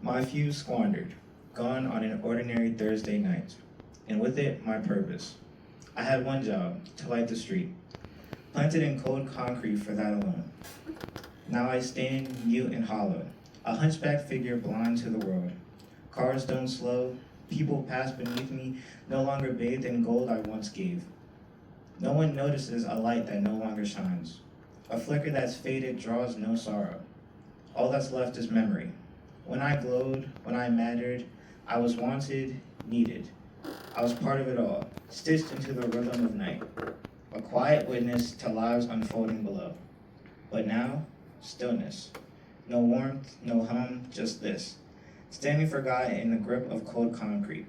My fuse squandered, gone on an ordinary Thursday night, and with it, my purpose. I had one job, to light the street, planted in cold concrete for that alone. Now I stand mute and hollow, a hunchback figure blind to the world. Cars don't slow, people pass beneath me, no longer bathed in gold I once gave. No one notices a light that no longer shines. A flicker that's faded draws no sorrow. All that's left is memory. When I glowed, when I mattered, I was wanted, needed. I was part of it all, stitched into the rhythm of night. A quiet witness to lives unfolding below. But now, stillness. No warmth, no hum, just this. Standing forgotten in the grip of cold concrete.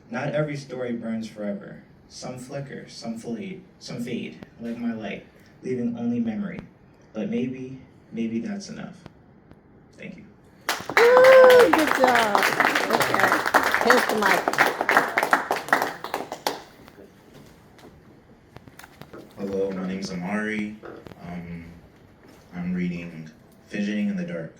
Not every story burns forever. Some flicker, some fade, like my light, leaving only memory. But maybe that's enough. Thank you. Woo, good job. Okay. Pass the mic. Hello, my name's Amari. I'm reading Fidgeting in the Dark.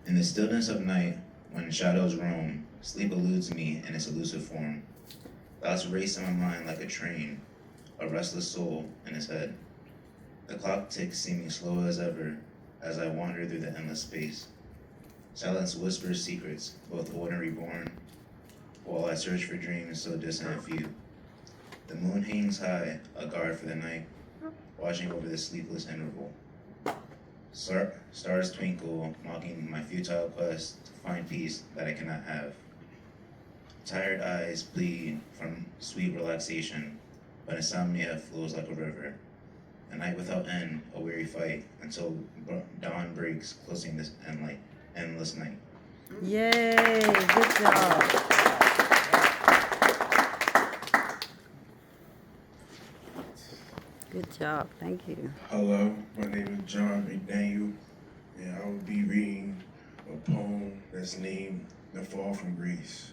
In the stillness of night, when shadows roam, sleep eludes me in its elusive form. Thoughts race in my mind like a train, a restless soul in its head. The clock ticks seeming slow as ever as I wander through the endless space. Silence whispers secrets, both old and reborn, while I search for dreams so distant and few. The moon hangs high, a guard for the night, watching over the sleepless interval. Stars twinkle, mocking my futile quest to find peace that I cannot have. Tired eyes plead from sweet relaxation, but insomnia flows like a river. A night without end, a weary fight, until dawn breaks, closing this endless night. Yay, good job. Good job, thank you. Hello, my name is John McDaniel, and I will be reading a poem that's named The Fall from Grace.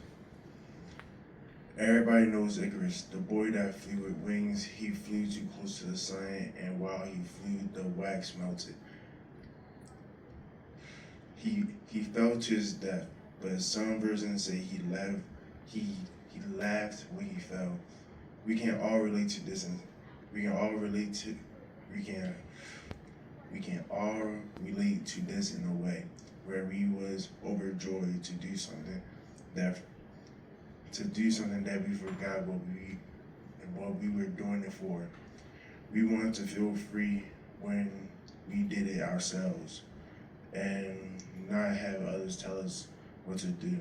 Everybody knows Icarus, the boy that flew with wings. He flew too close to the sun, and while he flew, the wax melted. He fell to his death, but some versions say he laughed when he fell. We can all relate to this, and we can all relate to this in a way where we was overjoyed to do something that we forgot what we were doing it for. We wanted to feel free when we did it ourselves and not have others tell us what to do.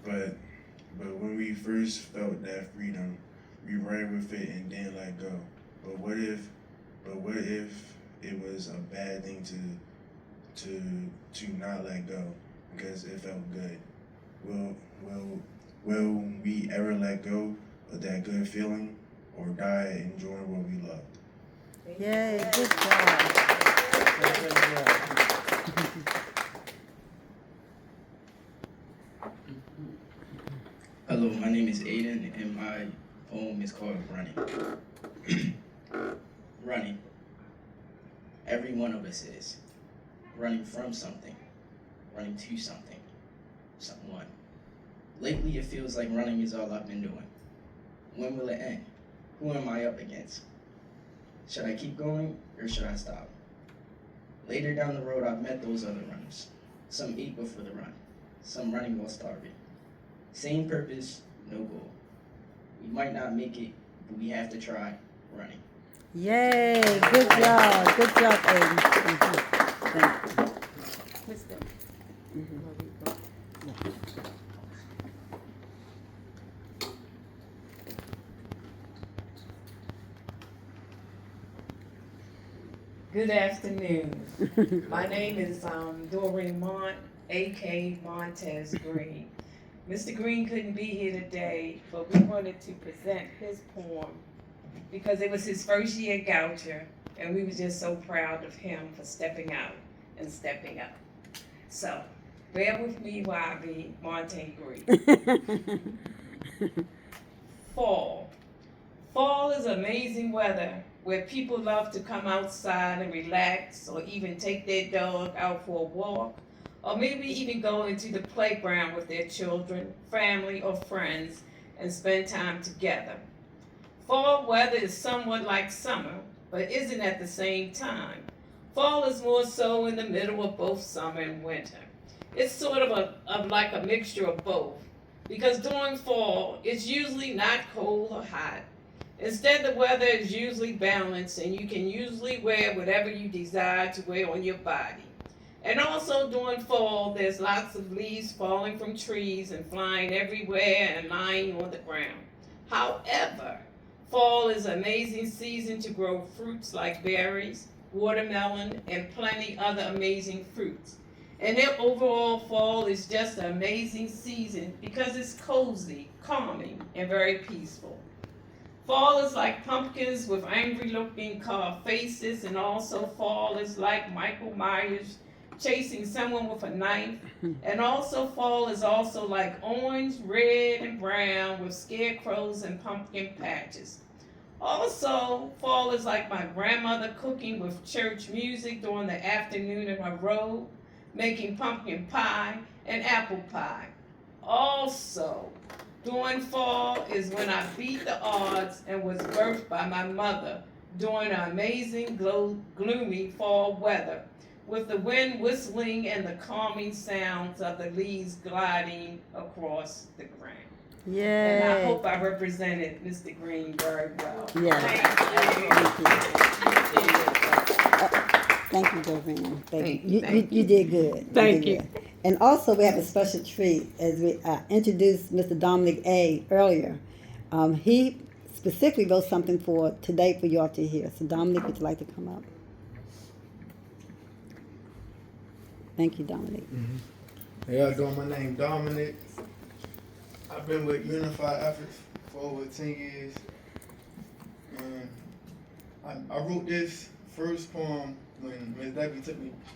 But when we first felt that freedom, we ran with it and didn't let go. But what if it was a bad thing to not let go because it felt good? Will we ever let go of that good feeling or die enjoying what we love? Yay, good job. Hello, my name is Aiden, and my poem is called Running. Running. Every one of us is. Running from something. Running to something. Someone. Lately, it feels like running is all I've been doing. When will it end? Who am I up against? Should I keep going, or should I stop? Later down the road, I've met those other runners. Some eat before the run. Some running while starving. Same purpose, no goal. We might not make it, but we have to try running. Yay, good job, Aiden. Thank you. What's that? Good afternoon. My name is Doreen Mont, A.K. Montez Green. Mr. Green couldn't be here today, but we wanted to present his poem because it was his first year Goucher, and we were just so proud of him for stepping out and stepping up. So, bear with me while I read Monte Green. Fall. Fall is amazing weather where people love to come outside and relax or even take their dog out for a walk or maybe even go into the playground with their children, family, or friends and spend time together. Fall weather is somewhat like summer, but isn't at the same time. Fall is more so in the middle of both summer and winter. It's sort of like a mixture of both, because during fall, it's usually not cold or hot. Instead, the weather is usually balanced and you can usually wear whatever you desire to wear on your body. And also during fall, there's lots of leaves falling from trees and flying everywhere and lying on the ground. However, fall is an amazing season to grow fruits like berries, watermelon, and plenty other amazing fruits. And then overall, fall is just an amazing season because it's cozy, calming, and very peaceful. Fall is like pumpkins with angry looking carved faces, and also fall is like Michael Myers chasing someone with a knife. And also fall is also like orange, red, and brown with scarecrows and pumpkin patches. Also, fall is like my grandmother cooking with church music during the afternoon in her robe, making pumpkin pie and apple pie. Also, during fall is when I beat the odds and was birthed by my mother during the amazing gloomy fall weather, with the wind whistling and the calming sounds of the leaves gliding across the ground. And I Yay. hope I represented Mr. Green very well. Yes. Thank you. Thank you, Doreen. Thank you, You, thank you did good. Thank did you. good. And also, we have a special treat as we introduced Mr. Dominic A. earlier. He specifically wrote something for today for y'all to hear. So, Dominic, would you like to come up? Thank you, Dominic. How y'all doing? My name Dominic. I've been with Unified Efforts for over 10 years. And I wrote this first poem when Ms. Debbie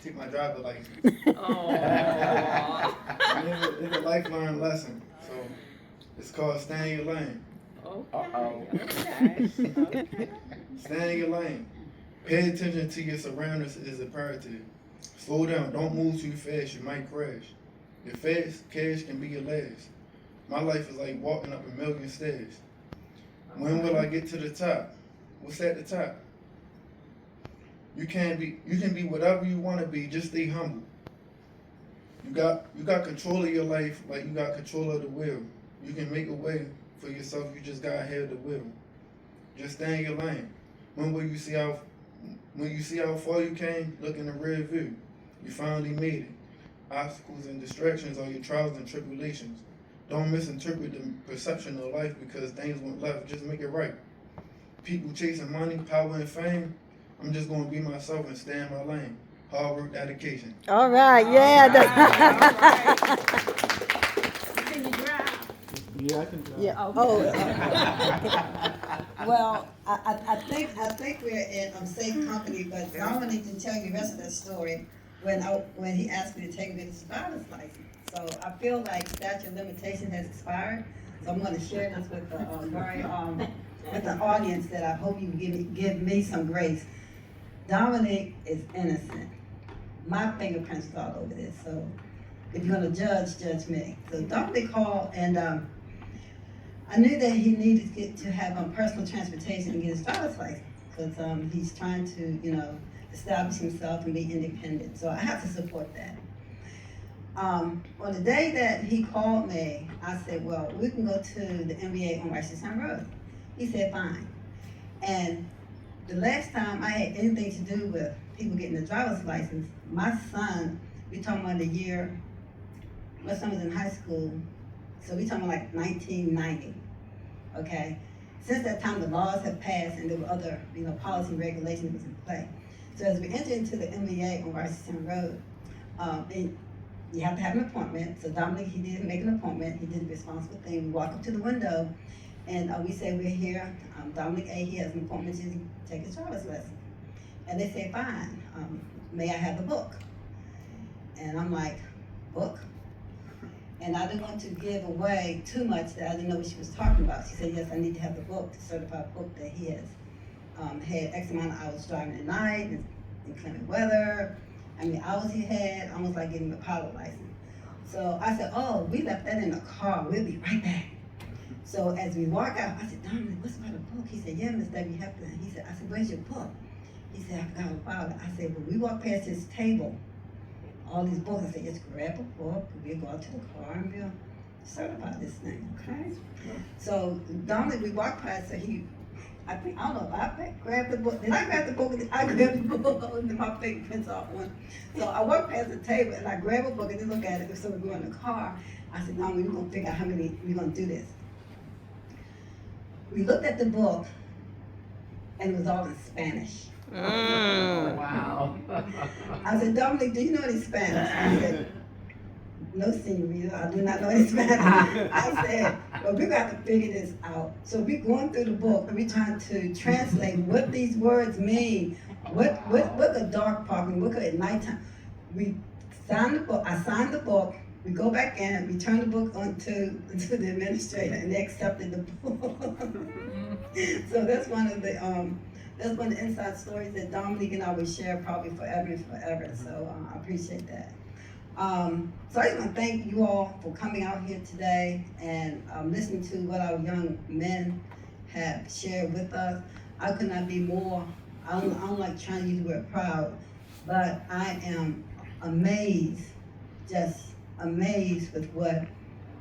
took my driver license. Aww. And it's a lifelong lesson. So it's called Stay in Your Lane. Okay. Stay in your lane. Pay attention to your surroundings is imperative. Slow down. Don't move too fast. You might crash. Your fast cash can be your last. My life is like walking up a million stairs. When will I get to the top? What's at the top? You can be whatever you want to be. Just stay humble. You got control of your life like you got control of the wheel. You can make a way for yourself. You just gotta have the will. Just stay in your lane. When you see how far you came, look in the rear view. You finally made it. Obstacles and distractions are your trials and tribulations. Don't misinterpret the perception of life because things went left. Just make it right. People chasing money, power, and fame. I'm just gonna be myself and stay in my lane. Hard work, dedication. All right, yeah. Can you drive? Yeah, I can drive. Yeah. Oh. Well, I think we're in safe company, but Dominic didn't tell you the rest of that story when he asked me to take him to his driver's license. So I feel like statute of limitation has expired. So I'm going to share this with the audience that I hope you give me some grace. Dominic is innocent. My fingerprints are all over this. So if you're going to judge me. So Dominic called and I knew that he needed to have personal transportation and get his driver's license because he's trying to, establish himself and be independent. So I have to support that. On the day that he called me, I said, well, we can go to the NBA on Washington Road. He said, fine. And the last time I had anything to do with people getting a driver's license, my son, we talking about the year, my son was in high school, so we talking about like 1990, okay? Since that time, the laws have passed and there were other, policy and regulations that was in play. So as we entered into the NBA on Washington Road, and you have to have an appointment. So Dominic, he did make an appointment. He did the responsible thing. We walk up to the window, and we say, we're here. Dominic A, he has an appointment to take his driver's lesson. And they say, fine, may I have the book? And I'm like, book? And I didn't want to give away too much that I didn't know what she was talking about. She said, yes, I need to have the book, the certified book that he has had X amount of hours driving at night, in inclement weather, how many hours he had, almost like getting a pilot license. So I said, oh, we left that in the car, we'll be right back. So as we walk out, I said, Dominic, what's about the book? He said, yeah, Miss Debbie Hepburn. He said, I said, where's your book? He said, I forgot about it. I said, well, we walked past his table, all these books. I said, just grab a book, we'll go out to the car and we'll certify this thing, okay? So Dominic, we walked past, so I don't know if I grabbed the book. Did I grab the book? I grabbed the book and my fingerprints off one. So I walked past the table and I grabbed a book and then look at it. So we go in the car. I said, Dominic, we're gonna figure out how many we're gonna do this. We looked at the book and it was all in Spanish. Wow. I said, Dominic, do you know any Spanish? He said, no, senorita, I do not know any Spanish. I said, well, we're going to figure this out. So we're going through the book and we're trying to translate what these words mean. What the dark part mean? What could at nighttime? We signed the book. I signed the book. We go back in. We turn the book on to the administrator, and they accepted the book. So that's one of the inside stories that Dominique and I will share probably forever and forever. So I appreciate that. So I just want to thank you all for coming out here today and listening to what our young men have shared with us. I could not be more, I don't like trying to use the word proud, but I am amazed, just amazed with what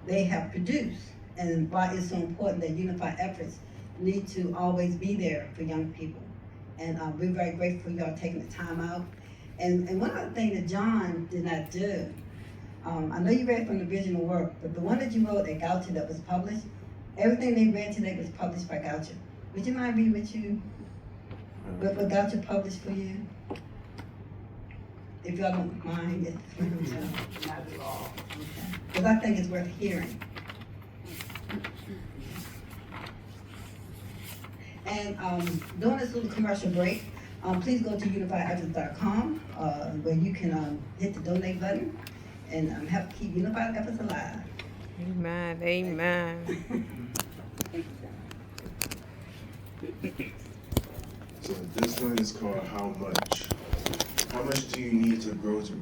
they have produced and why it's so important that unified efforts need to always be there for young people. And we're very grateful for y'all taking the time out. And one other thing that John did not do, I know you read from the original work, but the one that you wrote at Goucher that was published, everything they read today was published by Goucher. Would you mind reading what Goucher published for you? If y'all don't mind, yes. Not at all. Because I think it's worth hearing. And during this little commercial break, please go to unifiedefforts.com where you can hit the donate button and help keep Unified Efforts alive. Amen. Amen. So this one is called How Much. How much do you need to grow to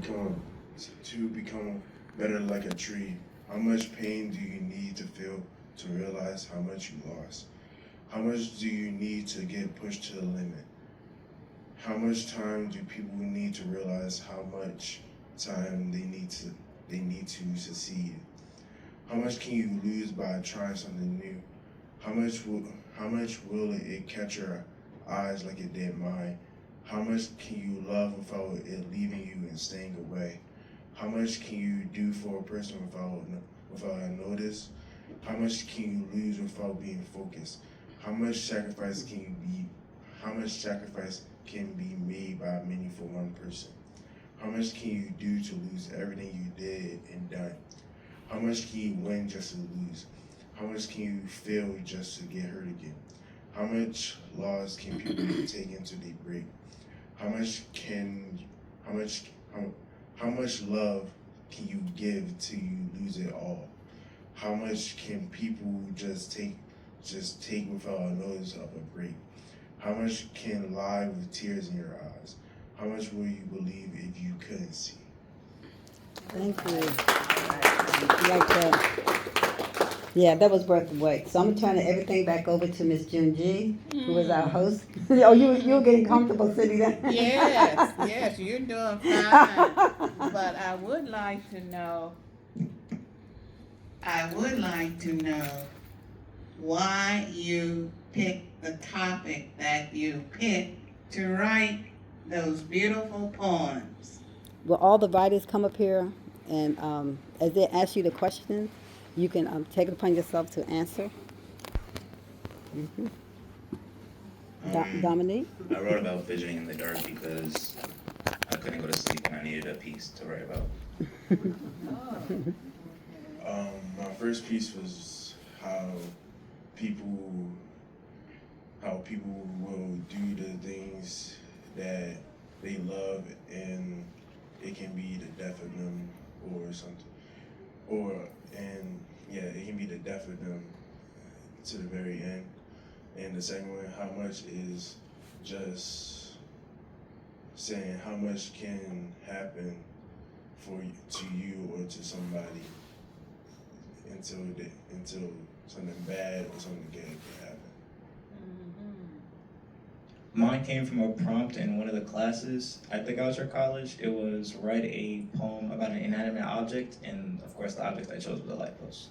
become better like a tree? How much pain do you need to feel to realize how much you lost? How much do you need to get pushed to the limit? How much time do people need to realize how much time they need to succeed? How much can you lose by trying something new? How much will it catch your eyes like it did mine? How much can you love without it leaving you and staying away? How much can you do for a person without a notice? How much can you lose without being focused? How much sacrifice can be made by many for one person? How much can you do to lose everything you did and done? How much can you win just to lose? How much can you fail just to get hurt again? How much loss can people take until they break? How much love can you give till you lose it all? How much can people just take without a notice of a break? How much can lie with tears in your eyes? How much will you believe if you couldn't see? Thank you. Like that. Yeah, that was worth the wait. So I'm turning everything back over to Miss June G, who is our host. Oh, you're getting comfortable sitting there. Yes, you're doing fine. But I would like to know why you picked the topic that you picked to write those beautiful poems. Will all the writers come up here and as they ask you the questions, you can take it upon yourself to answer? Dominique? I wrote about fidgeting in the dark because I couldn't go to sleep and I needed a piece to write about. My first piece was how people will do the things that they love and it can be the death of them or something. it can be the death of them to the very end. And the second one, how much is just saying how much can happen to you or to somebody until something bad or something good can happen. Mine came from a prompt in one of the classes. I think I was for college. It was write a poem about an inanimate object, and of course the object I chose was a light post.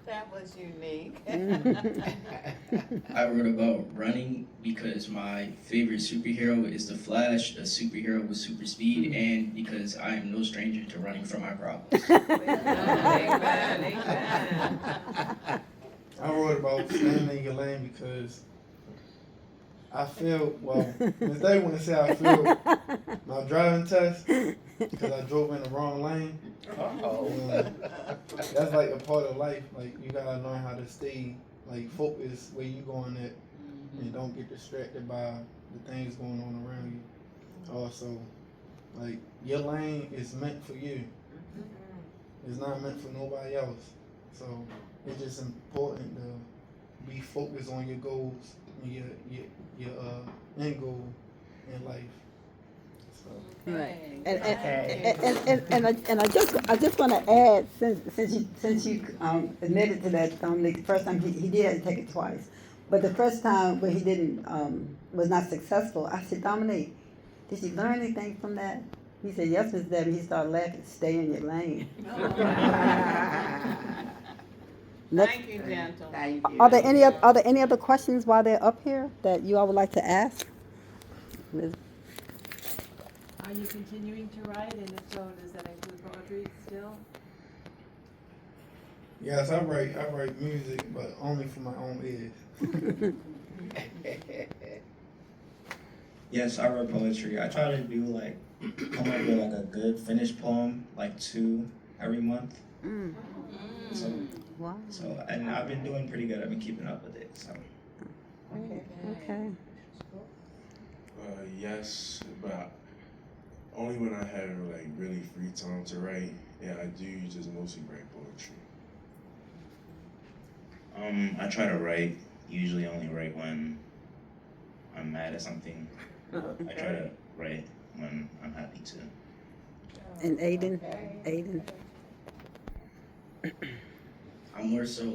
That was unique. I wrote about running because my favorite superhero is the Flash, a superhero with super speed, and because I am no stranger to running from my problems. Amen, amen. I wrote about standing in your lane because I failed, well, Miss Day want to say I failed my driving test because I drove in the wrong lane. That's like a part of life. Like, you gotta learn how to stay, like, focused where you going at and don't get distracted by the things going on around you. Also, like, your lane is meant for you. It's not meant for nobody else. So it's just important to be focused on your goals and your end goal in life. So. Right. And I just want to add, since you admitted to that, Dominic, the first time he did have to take it twice, but the first time where he didn't was not successful, I said, Dominic, did you learn anything from that? He said, yes, Miss Debbie. He started laughing. Stay in your lane. Thank you, gentle. Thank you. Are there any other questions while they're up here that you all would like to ask? Liz? Are you continuing to write, and if so, does that include poetry still? Yes, I write music, but only for my own ears. Yes, I write poetry. I try to do come up with a good finished poem, 2 every month. So, Wow. And I've been doing pretty good. I've been keeping up with it. So. Okay. Yes, but only when I have really free time to write, and I do just mostly write poetry. I try to write, usually only write when I'm mad at something. I try to write when I'm happy to. And Aiden? I'm more so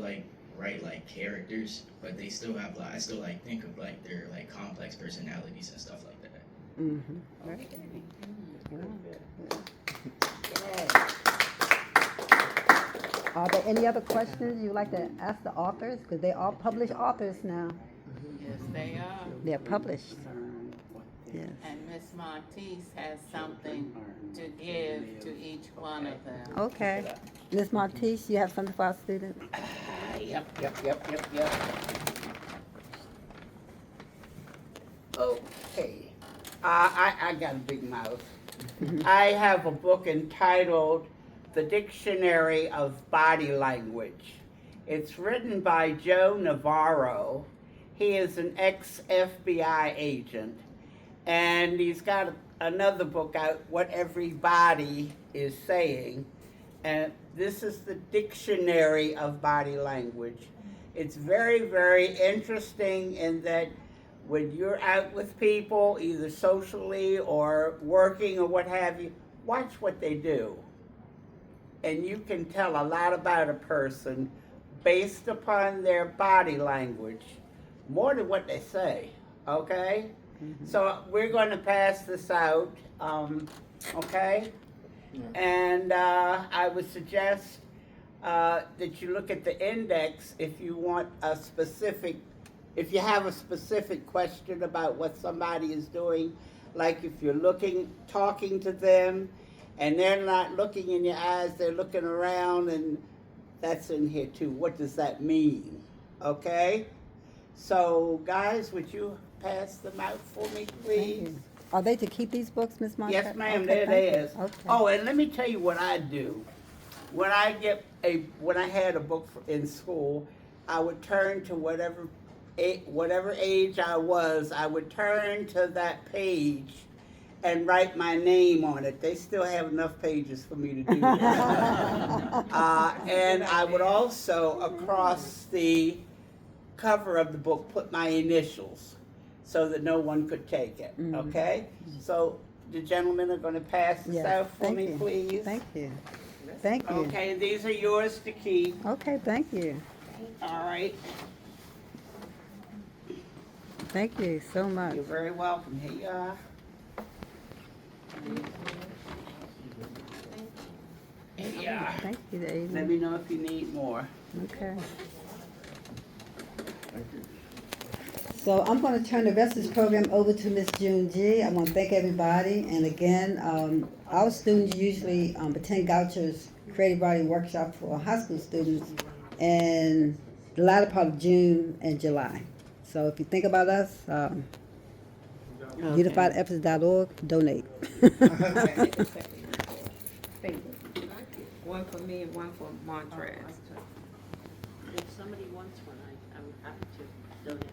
write characters, but they still have I still think of their complex personalities and stuff like that. Mm-hmm. Are there any other questions you'd like to ask the authors? Because they are published authors now. Yes, they are. They're published. Yes. And Miss Monteith has something to give to each one of them. Okay. Ms. Monteith, you have something for our students? Yep. Okay. I got a big mouth. I have a book entitled The Dictionary of Body Language. It's written by Joe Navarro. He is an ex-FBI agent. And he's got another book out, What Everybody is Saying. And this is the Dictionary of Body Language. It's very, very interesting in that when you're out with people, either socially or working or what have you, watch what they do. And you can tell a lot about a person based upon their body language, more than what they say, okay? Mm-hmm. So we're going to pass this out, okay? Yeah. And I would suggest that you look at the index if you want if you have a specific question about what somebody is doing, like if you're talking to them, and they're not looking in your eyes, they're looking around, and that's in here too. What does that mean? Okay? So, guys, would you pass them out for me, please? Are they to keep these books, Ms. Montez? Yes, ma'am, there it is. Okay. Oh, and let me tell you what I do. When I had a book in school, I would turn to whatever age I was, I would turn to that page and write my name on it. They still have enough pages for me to do that. And I would also, across the cover of the book, put my initials so that no one could take it, okay? So the gentlemen are gonna pass this out for me, please. Thank you. Thank you. Okay, these are yours to keep. Okay, thank you. All right, Thank you so much. you're very welcome. Here you are. Here you are. Thank you, David. Let me know if you need more. Okay. So I'm going to turn the rest of this program over to Miss June G. I want to thank everybody. And again, our students usually attend Goucher's Creative Writing Workshop for high school students in the latter part of June and July. So if you think about us, unifiedefforts.org, donate. One for me and one for Montrez. If somebody wants one, I'm happy to donate.